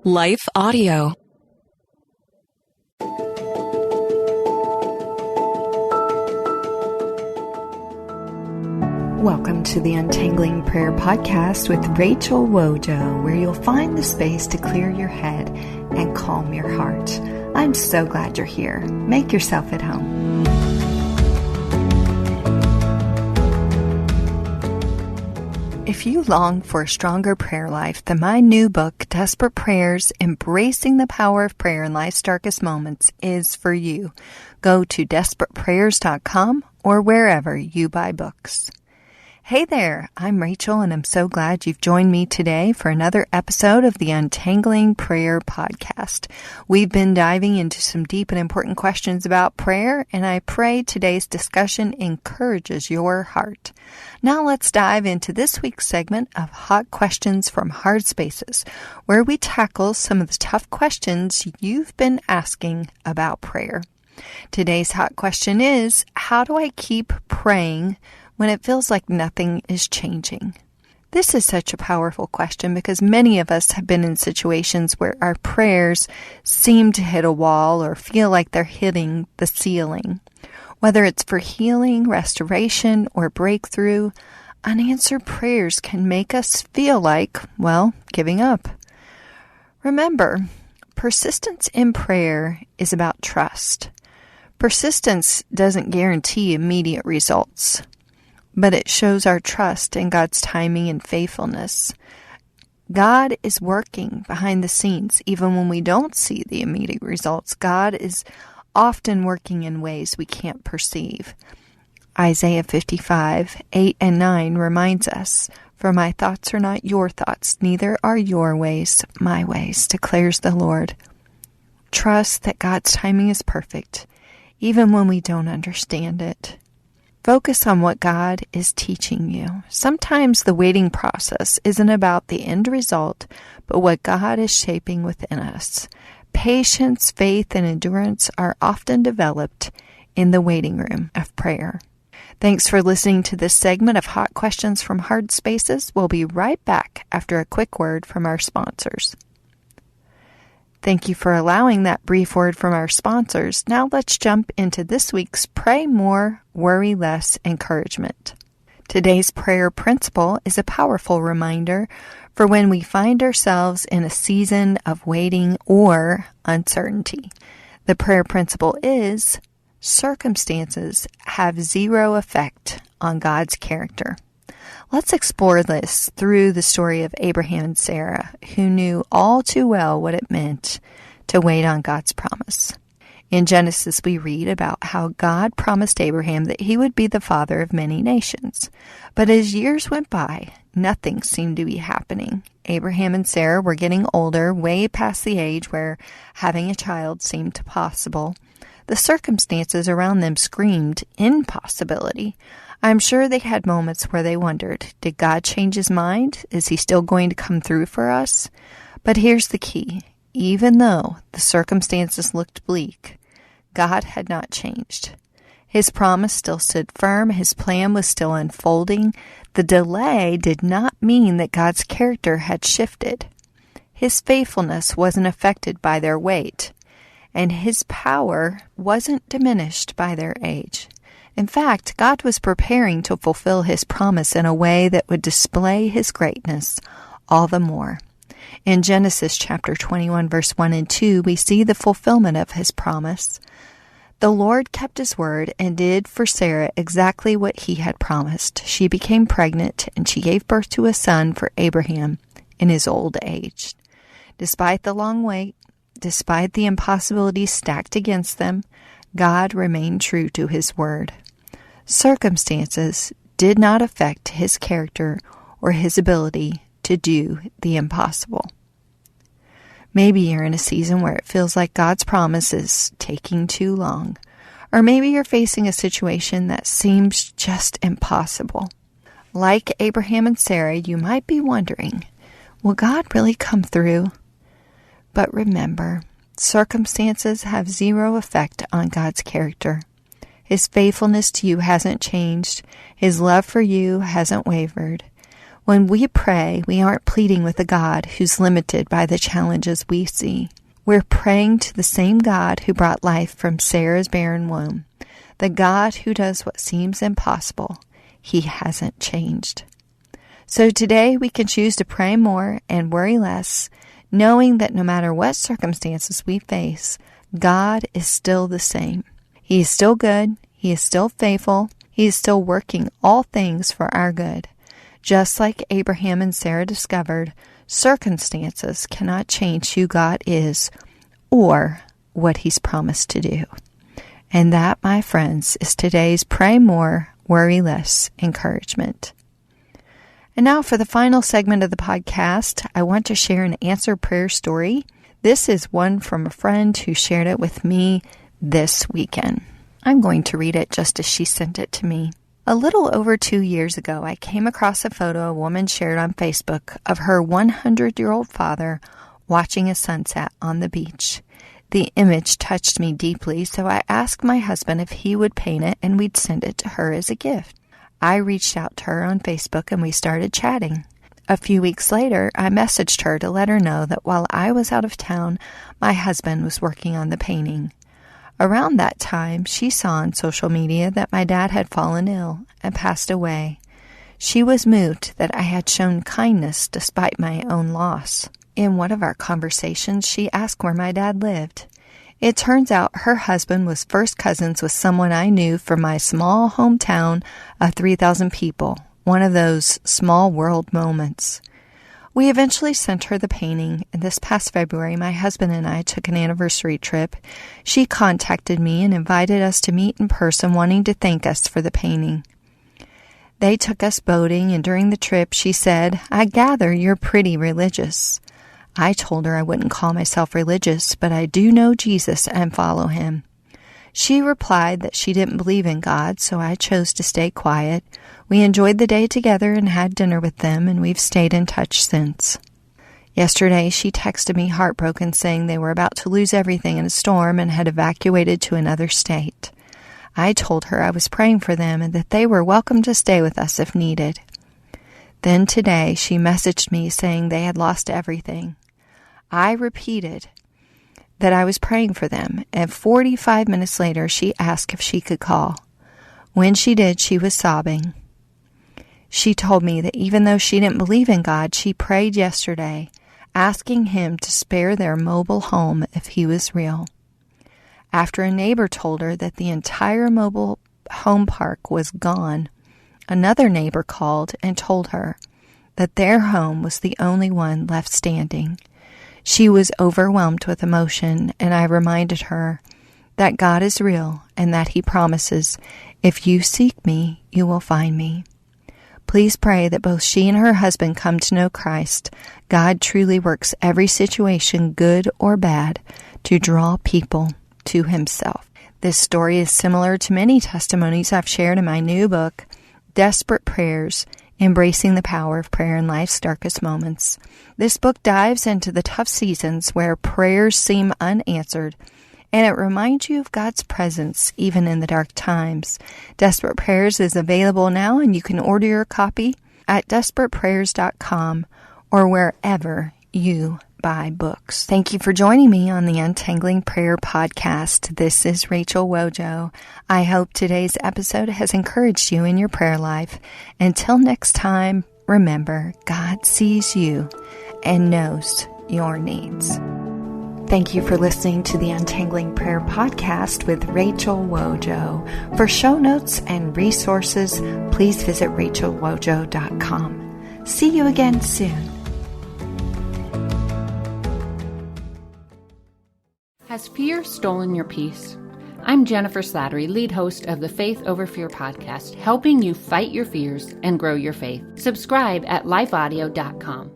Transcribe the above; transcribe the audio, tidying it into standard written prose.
Life Audio. Welcome to the Untangling Prayer podcast with Rachel Wojo, where you'll find the space to clear your head and calm your heart. I'm so glad you're here. Make yourself at home. If you long for a stronger prayer life, then my new book, Desperate Prayers, Embracing the Power of Prayer in Life's Darkest Moments, is for you. Go to desperateprayers.com or wherever you buy books. Hey there, I'm Rachel, and I'm so glad you've joined me today for another episode of the Untangling Prayer podcast. We've been diving into some deep and important questions about prayer, and I pray today's discussion encourages your heart. Now let's dive into this week's segment of Hot Questions from Hard Spaces, where we tackle some of the tough questions you've been asking about prayer. Today's hot question is, how do I keep praying when it feels like nothing is changing? This is such a powerful question because many of us have been in situations where our prayers seem to hit a wall or feel like they're hitting the ceiling. Whether it's for healing, restoration, or breakthrough, unanswered prayers can make us feel like, giving up. Remember, persistence in prayer is about trust. Persistence doesn't guarantee immediate results, but it shows our trust in God's timing and faithfulness. God is working behind the scenes even when we don't see the immediate results. God is often working in ways we can't perceive. Isaiah 55, 8 and 9 reminds us, "For my thoughts are not your thoughts, neither are your ways my ways, declares the Lord." Trust that God's timing is perfect, even when we don't understand it. Focus on what God is teaching you. Sometimes the waiting process isn't about the end result, but what God is shaping within us. Patience, faith, and endurance are often developed in the waiting room of prayer. Thanks for listening to this segment of Hot Questions from Hard Spaces. We'll be right back after a quick word from our sponsors. Thank you for allowing that brief word from our sponsors. Now let's jump into this week's Pray More, Worry Less encouragement. Today's prayer principle is a powerful reminder for when we find ourselves in a season of waiting or uncertainty. The prayer principle is, circumstances have zero effect on God's character. Let's explore this through the story of Abraham and Sarah, who knew all too well what it meant to wait on God's promise. In Genesis, we read about how God promised Abraham that he would be the father of many nations. But as years went by, nothing seemed to be happening. Abraham and Sarah were getting older, way past the age where having a child seemed possible. The circumstances around them screamed impossibility. I'm sure they had moments where they wondered, did God change his mind? Is he still going to come through for us? But here's the key. Even though the circumstances looked bleak, God had not changed. His promise still stood firm. His plan was still unfolding. The delay did not mean that God's character had shifted. His faithfulness wasn't affected by their wait, and his power wasn't diminished by their age. In fact, God was preparing to fulfill his promise in a way that would display his greatness all the more. In Genesis chapter 21, verse 1 and 2, we see the fulfillment of his promise. The Lord kept his word and did for Sarah exactly what he had promised. She became pregnant, and she gave birth to a son for Abraham in his old age. Despite the long wait, despite the impossibilities stacked against them, God remained true to his word. Circumstances did not affect his character or his ability to do the impossible. Maybe you're in a season where it feels like God's promise is taking too long. Or maybe you're facing a situation that seems just impossible. Like Abraham and Sarah, you might be wondering, will God really come through? But remember, circumstances have zero effect on God's character. His faithfulness to you hasn't changed. His love for you hasn't wavered. When we pray, we aren't pleading with a God who's limited by the challenges we see. We're praying to the same God who brought life from Sarah's barren womb, the God who does what seems impossible. He hasn't changed. So today we can choose to pray more and worry less, knowing that no matter what circumstances we face, God is still the same. He is still good. He is still faithful. He is still working all things for our good. Just like Abraham and Sarah discovered, circumstances cannot change who God is or what He's promised to do. And that, my friends, is today's Pray More, Worry Less encouragement. And now for the final segment of the podcast, I want to share an answered prayer story. This is one from a friend who shared it with me this weekend. I'm going to read it just as she sent it to me. A little over 2 years ago, I came across a photo a woman shared on Facebook of her 100-year-old father watching a sunset on the beach. The image touched me deeply, so I asked my husband if he would paint it and we'd send it to her as a gift. I reached out to her on Facebook and we started chatting. A few weeks later, I messaged her to let her know that while I was out of town, my husband was working on the painting. Around that time, she saw on social media that my dad had fallen ill and passed away. She was moved that I had shown kindness despite my own loss. In one of our conversations, she asked where my dad lived. It turns out her husband was first cousins with someone I knew from my small hometown of 3,000 people, one of those small world moments. We eventually sent her the painting, and this past February, my husband and I took an anniversary trip. She contacted me and invited us to meet in person, wanting to thank us for the painting. They took us boating, and during the trip, she said, "I gather you're pretty religious." I told her I wouldn't call myself religious, but I do know Jesus and follow Him. She replied that she didn't believe in God, so I chose to stay quiet. We enjoyed the day together and had dinner with them, and we've stayed in touch since. Yesterday, she texted me heartbroken, saying they were about to lose everything in a storm and had evacuated to another state. I told her I was praying for them and that they were welcome to stay with us if needed. Then today, she messaged me saying they had lost everything. I repeated that I was praying for them, and 45 minutes later, she asked if she could call. When she did, she was sobbing. She told me that even though she didn't believe in God, she prayed yesterday, asking Him to spare their mobile home if He was real. After a neighbor told her that the entire mobile home park was gone, another neighbor called and told her that their home was the only one left standing. She was overwhelmed with emotion, and I reminded her that God is real and that He promises, "If you seek me, you will find me." Please pray that both she and her husband come to know Christ. God truly works every situation, good or bad, to draw people to Himself. This story is similar to many testimonies I've shared in my new book, Desperate Prayers, Embracing the Power of Prayer in Life's Darkest Moments. This book dives into the tough seasons where prayers seem unanswered, and it reminds you of God's presence even in the dark times. Desperate Prayers is available now, and you can order your copy at desperateprayers.com or wherever you buy books. Thank you for joining me on the Untangling Prayer podcast. This is Rachel Wojo. I hope today's episode has encouraged you in your prayer life. Until next time, remember, God sees you and knows your needs. Thank you for listening to the Untangling Prayer podcast with Rachel Wojo. For show notes and resources, please visit rachelwojo.com. See you again soon. Has fear stolen your peace? I'm Jennifer Slattery, lead host of the Faith Over Fear podcast, helping you fight your fears and grow your faith. Subscribe at lifeaudio.com.